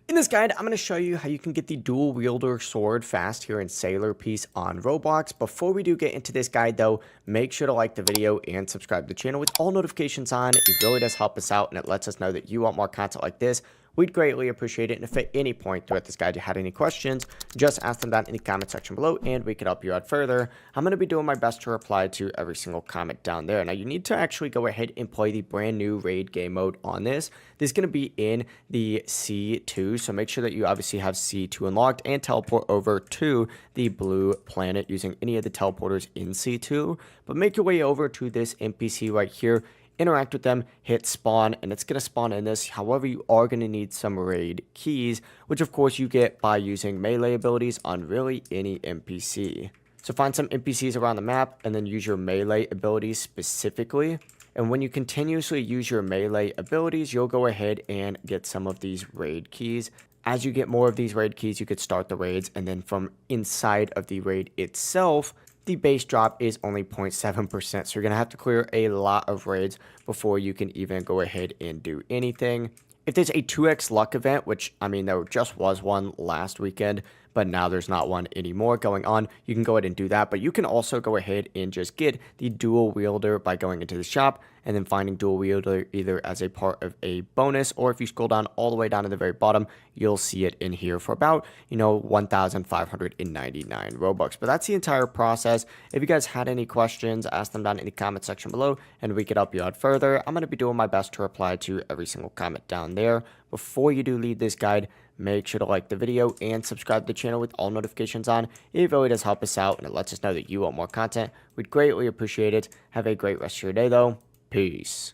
In this guide, I'm going to show you how you can get the dual wielder sword fast here in Sailor Piece on Roblox. Before we do get into this guide though, make sure to like the video and subscribe to the channel with all notifications on. It really does help us out and it lets us know that you want more content like this. We'd greatly appreciate it. And if at any point throughout this guide you had any questions, just ask them down in the comment section below and we can help you out further. I'm going to be doing my best to reply to every single comment down there. Now you need to actually go ahead and play the brand new raid game mode on this. This is going to be in the C2, so make sure that you obviously have C2 unlocked and teleport over to the blue planet using any of the teleporters in C2. But make your way over to this NPC right here. Interact with them, hit spawn, and it's going to spawn in this. However, you are going to need some raid keys, which of course you get by using melee abilities on really any NPC. So find some NPCs around the map and then use your melee abilities specifically. And when you continuously use your melee abilities, you'll go ahead and get some of these raid keys. As you get more of these raid keys, you could start the raids, and then from inside of the raid itself, the base drop is only 0.7%, so you're going to have to clear a lot of raids before you can even go ahead and do anything. If there's a 2x luck event, which, I mean, there just was one last weekend, but now there's not one anymore going on, you can go ahead and do that. But you can also go ahead and just get the dual wielder by going into the shop and then finding dual wielder either as a part of a bonus, or if you scroll down all the way down to the very bottom, you'll see it in here for about, 1,599 Robux. But that's the entire process. If you guys had any questions, ask them down in the comment section below and we could help you out further. I'm going to be doing my best to reply to every single comment down there. Before you do leave this guide, make sure to like the video and subscribe to the channel with all notifications on. It really does help us out and it lets us know that you want more content. We'd greatly appreciate it. Have a great rest of your day though. Peace.